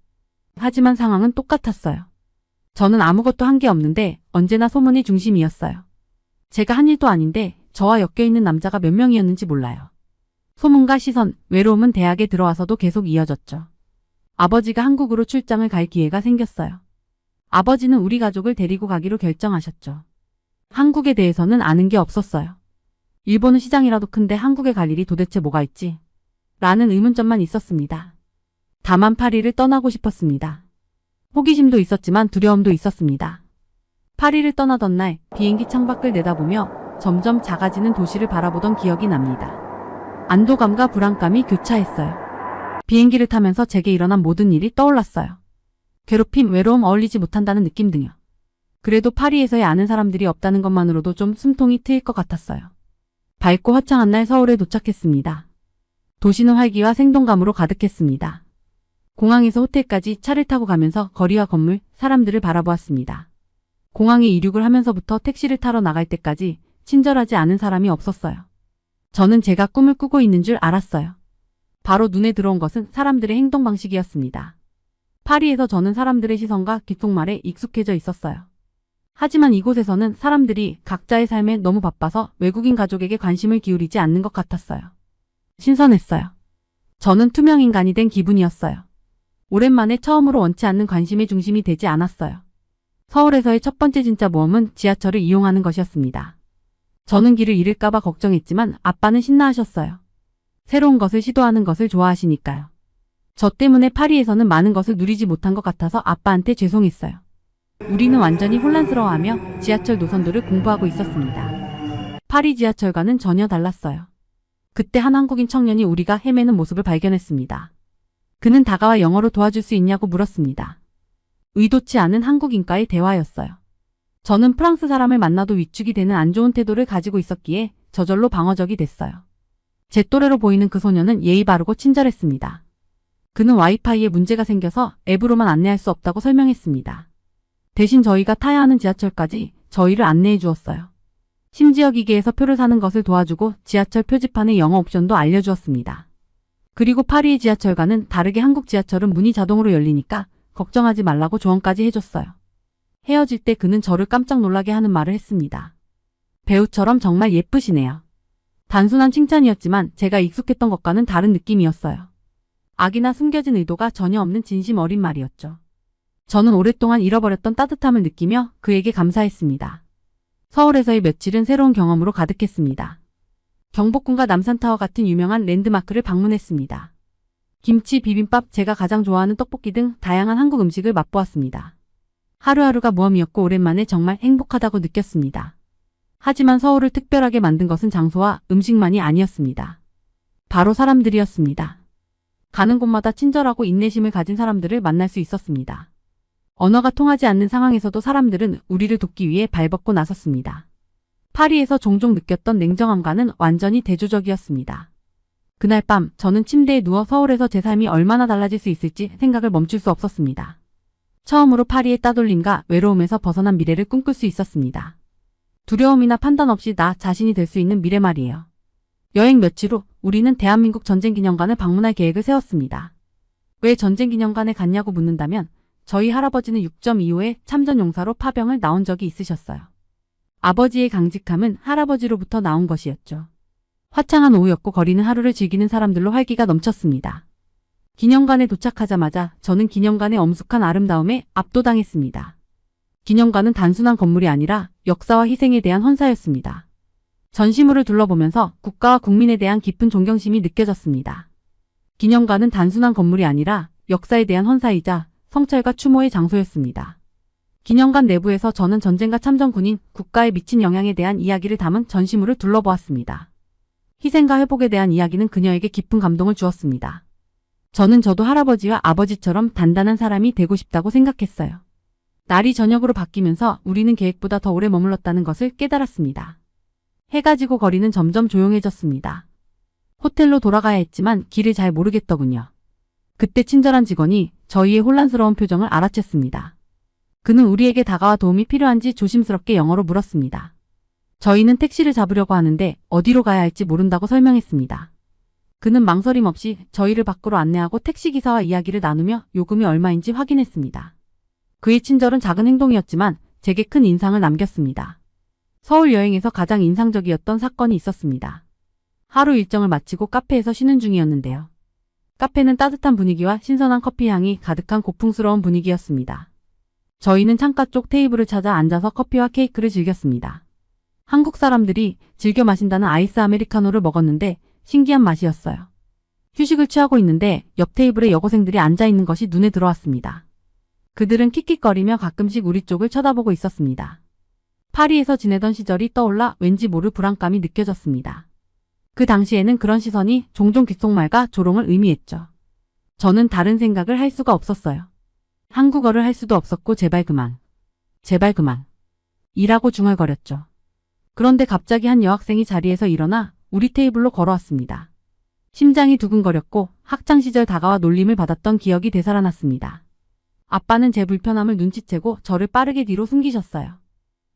하지만 상황은 똑같았어요. 저는 아무것도 한 게 없는데 언제나 소문의 중심이었어요. 제가 한 일도 아닌데 저와 엮여있는 남자가 몇 명이었는지 몰라요. 소문과 시선, 외로움은 대학에 들어와서도 계속 이어졌죠. 아버지가 한국으로 출장을 갈 기회가 생겼어요. 아버지는 우리 가족을 데리고 가기로 결정하셨죠. 한국에 대해서는 아는 게 없었어요. 일본은 시장이라도 큰데 한국에 갈 일이 도대체 뭐가 있지? 라는 의문점만 있었습니다. 다만 파리를 떠나고 싶었습니다. 호기심도 있었지만 두려움도 있었습니다. 파리를 떠나던 날 비행기 창밖을 내다보며 점점 작아지는 도시를 바라보던 기억이 납니다. 안도감과 불안감이 교차했어요. 비행기를 타면서 제게 일어난 모든 일이 떠올랐어요. 괴롭힘, 외로움, 어울리지 못한다는 느낌 등요. 그래도 파리에서의 아는 사람들이 없다는 것만으로도 좀 숨통이 트일 것 같았어요. 밝고 화창한 날 서울에 도착했습니다. 도시는 활기와 생동감으로 가득했습니다. 공항에서 호텔까지 차를 타고 가면서 거리와 건물, 사람들을 바라보았습니다. 공항에 이륙을 하면서부터 택시를 타러 나갈 때까지 친절하지 않은 사람이 없었어요. 저는 제가 꿈을 꾸고 있는 줄 알았어요. 바로 눈에 들어온 것은 사람들의 행동 방식이었습니다. 파리에서 저는 사람들의 시선과 귓속말에 익숙해져 있었어요. 하지만 이곳에서는 사람들이 각자의 삶에 너무 바빠서 외국인 가족에게 관심을 기울이지 않는 것 같았어요. 신선했어요. 저는 투명 인간이 된 기분이었어요. 오랜만에 처음으로 원치 않는 관심의 중심이 되지 않았어요. 서울에서의 첫 번째 진짜 모험은 지하철을 이용하는 것이었습니다. 저는 길을 잃을까봐 걱정했지만 아빠는 신나하셨어요. 새로운 것을 시도하는 것을 좋아하시니까요. 저 때문에 파리에서는 많은 것을 누리지 못한 것 같아서 아빠한테 죄송했어요. 우리는 완전히 혼란스러워하며 지하철 노선도를 공부하고 있었습니다. 파리 지하철과는 전혀 달랐어요. 그때 한 한국인 청년이 우리가 헤매는 모습을 발견했습니다. 그는 다가와 영어로 도와줄 수 있냐고 물었습니다. 의도치 않은 한국인과의 대화였어요. 저는 프랑스 사람을 만나도 위축이 되는 안 좋은 태도를 가지고 있었기에 저절로 방어적이 됐어요. 제 또래로 보이는 그 소녀는 예의 바르고 친절했습니다. 그는 와이파이에 문제가 생겨서 앱으로만 안내할 수 없다고 설명했습니다. 대신 저희가 타야 하는 지하철까지 저희를 안내해 주었어요. 심지어 기계에서 표를 사는 것을 도와주고 지하철 표지판의 영어 옵션도 알려주었습니다. 그리고 파리의 지하철과는 다르게 한국 지하철은 문이 자동으로 열리니까 걱정하지 말라고 조언까지 해줬어요. 헤어질 때 그는 저를 깜짝 놀라게 하는 말을 했습니다. 배우처럼 정말 예쁘시네요. 단순한 칭찬이었지만 제가 익숙했던 것과는 다른 느낌이었어요. 악이나 숨겨진 의도가 전혀 없는 진심 어린 말이었죠. 저는 오랫동안 잃어버렸던 따뜻함을 느끼며 그에게 감사했습니다. 서울에서의 며칠은 새로운 경험으로 가득했습니다. 경복궁과 남산타워 같은 유명한 랜드마크를 방문했습니다. 김치, 비빔밥, 제가 가장 좋아하는 떡볶이 등 다양한 한국 음식을 맛보았습니다. 하루하루가 모험이었고 오랜만에 정말 행복하다고 느꼈습니다. 하지만 서울을 특별하게 만든 것은 장소와 음식만이 아니었습니다. 바로 사람들이었습니다. 가는 곳마다 친절하고 인내심을 가진 사람들을 만날 수 있었습니다. 언어가 통하지 않는 상황에서도 사람들은 우리를 돕기 위해 발벗고 나섰습니다. 파리에서 종종 느꼈던 냉정함과는 완전히 대조적이었습니다. 그날 밤 저는 침대에 누워 서울에서 제 삶이 얼마나 달라질 수 있을지 생각을 멈출 수 없었습니다. 처음으로 파리의 따돌림과 외로움에서 벗어난 미래를 꿈꿀 수 있었습니다. 두려움이나 판단 없이 나 자신이 될 수 있는 미래 말이에요. 여행 며칠 후 우리는 대한민국 전쟁기념관을 방문할 계획을 세웠습니다. 왜 전쟁기념관에 갔냐고 묻는다면 저희 할아버지는 6.25에 참전용사로 파병을 나온 적이 있으셨어요. 아버지의 강직함은 할아버지로부터 나온 것이었죠. 화창한 오후였고 거리는 하루를 즐기는 사람들로 활기가 넘쳤습니다. 기념관에 도착하자마자 저는 기념관의 엄숙한 아름다움에 압도당했습니다. 기념관은 단순한 건물이 아니라 역사와 희생에 대한 헌사였습니다. 전시물을 둘러보면서 국가와 국민에 대한 깊은 존경심이 느껴졌습니다. 기념관은 단순한 건물이 아니라 역사에 대한 헌사이자 성찰과 추모의 장소였습니다. 기념관 내부에서 저는 전쟁과 참전 군인, 국가에 미친 영향에 대한 이야기를 담은 전시물을 둘러보았습니다. 희생과 회복에 대한 이야기는 그녀에게 깊은 감동을 주었습니다. 저도 할아버지와 아버지처럼 단단한 사람이 되고 싶다고 생각했어요. 날이 저녁으로 바뀌면서 우리는 계획보다 더 오래 머물렀다는 것을 깨달았습니다. 해가 지고 거리는 점점 조용해졌습니다. 호텔로 돌아가야 했지만 길을 잘 모르겠더군요. 그때 친절한 직원이 저희의 혼란스러운 표정을 알아챘습니다. 그는 우리에게 다가와 도움이 필요한지 조심스럽게 영어로 물었습니다. 저희는 택시를 잡으려고 하는데 어디로 가야 할지 모른다고 설명했습니다. 그는 망설임 없이 저희를 밖으로 안내하고 택시기사와 이야기를 나누며 요금이 얼마인지 확인했습니다. 그의 친절은 작은 행동이었지만 제게 큰 인상을 남겼습니다. 서울 여행에서 가장 인상적이었던 사건이 있었습니다. 하루 일정을 마치고 카페에서 쉬는 중이었는데요. 카페는 따뜻한 분위기와 신선한 커피 향이 가득한 고풍스러운 분위기였습니다. 저희는 창가 쪽 테이블을 찾아 앉아서 커피와 케이크를 즐겼습니다. 한국 사람들이 즐겨 마신다는 아이스 아메리카노를 먹었는데 신기한 맛이었어요. 휴식을 취하고 있는데 옆 테이블에 여고생들이 앉아있는 것이 눈에 들어왔습니다. 그들은 킥킥거리며 가끔씩 우리 쪽을 쳐다보고 있었습니다. 파리에서 지내던 시절이 떠올라 왠지 모를 불안감이 느껴졌습니다. 그 당시에는 그런 시선이 종종 귓속말과 조롱을 의미했죠. 저는 다른 생각을 할 수가 없었어요. 한국어를 할 수도 없었고 제발 그만. 제발 그만. 이라고 중얼거렸죠. 그런데 갑자기 한 여학생이 자리에서 일어나 우리 테이블로 걸어왔습니다. 심장이 두근거렸고 학창시절 다가와 놀림을 받았던 기억이 되살아났습니다. 아빠는 제 불편함을 눈치채고 저를 빠르게 뒤로 숨기셨어요.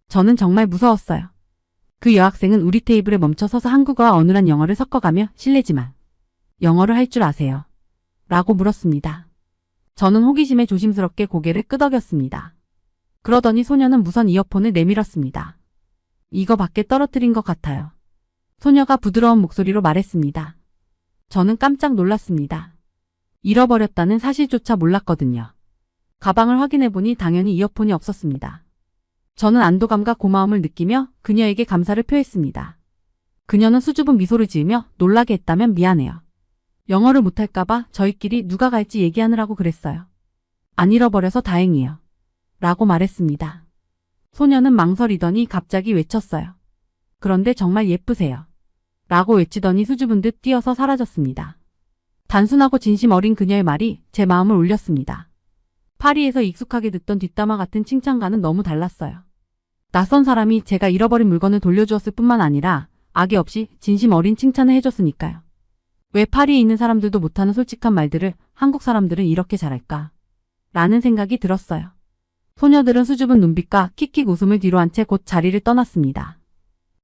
저는 정말 무서웠어요. 그 여학생은 우리 테이블에 멈춰 서서 한국어와 어눌한 영어를 섞어가며 실례지만 영어를 할 줄 아세요? 라고 물었습니다. 저는 호기심에 조심스럽게 고개를 끄덕였습니다. 그러더니 소녀는 무선 이어폰을 내밀었습니다. 이거 밖에 떨어뜨린 것 같아요. 소녀가 부드러운 목소리로 말했습니다. 저는 깜짝 놀랐습니다. 잃어버렸다는 사실조차 몰랐거든요. 가방을 확인해보니 당연히 이어폰이 없었습니다. 저는 안도감과 고마움을 느끼며 그녀에게 감사를 표했습니다. 그녀는 수줍은 미소를 지으며 놀라게 했다면 미안해요. 영어를 못할까봐 저희끼리 누가 갈지 얘기하느라고 그랬어요. 안 잃어버려서 다행이에요. 라고 말했습니다. 소녀는 망설이더니 갑자기 외쳤어요. 그런데 정말 예쁘세요. 라고 외치더니 수줍은 듯 뛰어서 사라졌습니다. 단순하고 진심 어린 그녀의 말이 제 마음을 울렸습니다. 파리에서 익숙하게 듣던 뒷담화 같은 칭찬과는 너무 달랐어요. 낯선 사람이 제가 잃어버린 물건을 돌려주었을 뿐만 아니라 악의 없이 진심 어린 칭찬을 해줬으니까요. 왜 파리에 있는 사람들도 못하는 솔직한 말들을 한국 사람들은 이렇게 잘할까? 라는 생각이 들었어요. 소녀들은 수줍은 눈빛과 킥킥 웃음을 뒤로 한 채 곧 자리를 떠났습니다.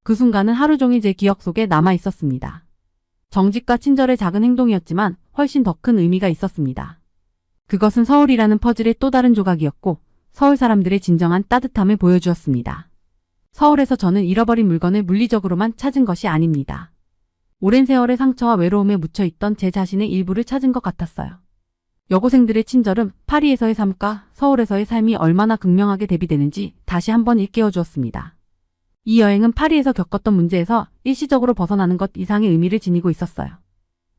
그 순간은 하루 종일 제 기억 속에 남아 있었습니다. 정직과 친절의 작은 행동이었지만 훨씬 더 큰 의미가 있었습니다. 그것은 서울이라는 퍼즐의 또 다른 조각이었고 서울 사람들의 진정한 따뜻함을 보여주었습니다. 서울에서 저는 잃어버린 물건을 물리적으로만 찾은 것이 아닙니다. 오랜 세월의 상처와 외로움에 묻혀있던 제 자신의 일부를 찾은 것 같았어요. 여고생들의 친절은 파리에서의 삶과 서울에서의 삶이 얼마나 극명하게 대비되는지 다시 한번 일깨워 주었습니다. 이 여행은 파리에서 겪었던 문제에서 일시적으로 벗어나는 것 이상의 의미를 지니고 있었어요.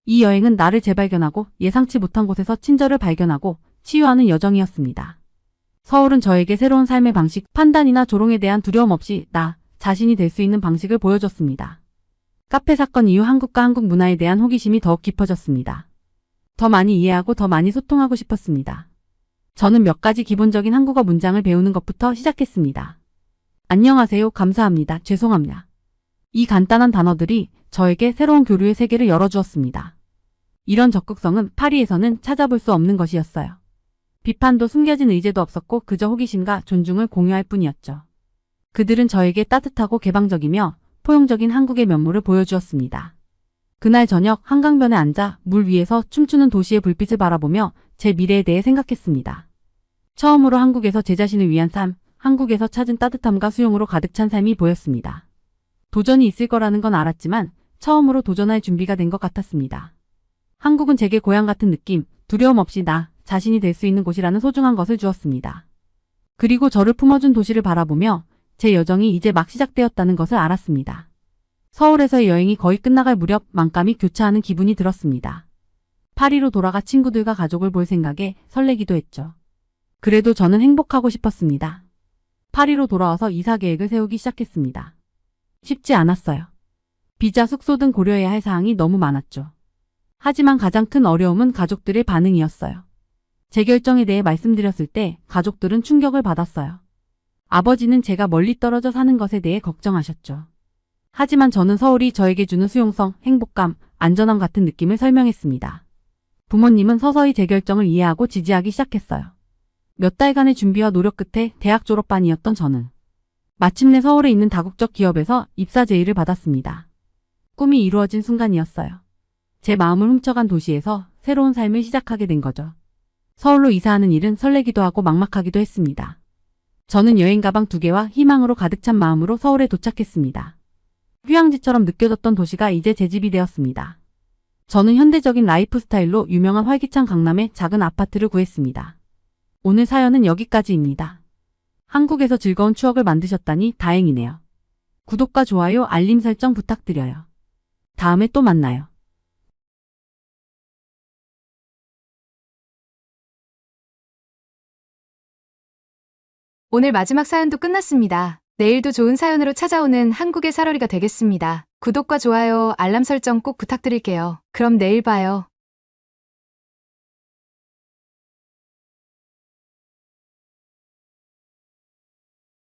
이 여행은 나를 재발견하고 예상치 못한 곳에서 친절을 발견하고 치유하는 여정이었습니다. 서울은 저에게 새로운 삶의 방식, 판단이나 조롱에 대한 두려움 없이 나 자신이 될 수 있는 방식을 보여줬습니다. 카페 사건 이후 한국과 한국 문화에 대한 호기심이 더욱 깊어졌습니다. 더 많이 이해하고 더 많이 소통하고 싶었습니다. 저는 몇 가지 기본적인 한국어 문장을 배우는 것부터 시작했습니다. 안녕하세요, 감사합니다, 죄송합니다. 이 간단한 단어들이 저에게 새로운 교류의 세계를 열어주었습니다. 이런 적극성은 파리에서는 찾아볼 수 없는 것이었어요. 비판도 숨겨진 의제도 없었고 그저 호기심과 존중을 공유할 뿐이었죠. 그들은 저에게 따뜻하고 개방적이며 포용적인 한국의 면모를 보여주었습니다. 그날 저녁 한강변에 앉아 물 위에서 춤추는 도시의 불빛을 바라보며 제 미래에 대해 생각했습니다. 처음으로 한국에서 제 자신을 위한 삶, 한국에서 찾은 따뜻함과 수용으로 가득 찬 삶이 보였습니다. 도전이 있을 거라는 건 알았지만 처음으로 도전할 준비가 된 것 같았습니다. 한국은 제게 고향 같은 느낌, 두려움 없이 나 자신이 될 수 있는 곳이라는 소중한 것을 주었습니다. 그리고 저를 품어준 도시를 바라보며 제 여정이 이제 막 시작되었다는 것을 알았습니다. 서울에서의 여행이 거의 끝나갈 무렵 만감이 교차하는 기분이 들었습니다. 파리로 돌아가 친구들과 가족을 볼 생각에 설레기도 했죠. 그래도 저는 행복하고 싶었습니다. 파리로 돌아와서 이사 계획을 세우기 시작했습니다. 쉽지 않았어요. 비자, 숙소 등 고려해야 할 사항이 너무 많았죠. 하지만 가장 큰 어려움은 가족들의 반응이었어요. 제 결정에 대해 말씀드렸을 때 가족들은 충격을 받았어요. 아버지는 제가 멀리 떨어져 사는 것에 대해 걱정하셨죠. 하지만 저는 서울이 저에게 주는 수용성, 행복감, 안전함 같은 느낌을 설명했습니다. 부모님은 서서히 제 결정을 이해하고 지지하기 시작했어요. 몇 달간의 준비와 노력 끝에 대학 졸업반이었던 저는 마침내 서울에 있는 다국적 기업에서 입사 제의를 받았습니다. 꿈이 이루어진 순간이었어요. 제 마음을 훔쳐간 도시에서 새로운 삶을 시작하게 된 거죠. 서울로 이사하는 일은 설레기도 하고 막막하기도 했습니다. 저는 여행 가방 2개와 희망으로 가득 찬 마음으로 서울에 도착했습니다. 휴양지처럼 느껴졌던 도시가 이제 제 집이 되었습니다. 저는 현대적인 라이프 스타일로 유명한 활기찬 강남에 작은 아파트를 구했습니다. 오늘 사연은 여기까지입니다. 한국에서 즐거운 추억을 만드셨다니 다행이네요. 구독과 좋아요, 알림 설정 부탁드려요. 다음에 또 만나요. 오늘 마지막 사연도 끝났습니다. 내일도 좋은 사연으로 찾아오는 한국의 살얼이가 되겠습니다. 구독과 좋아요, 알람 설정 꼭 부탁드릴게요. 그럼 내일 봐요.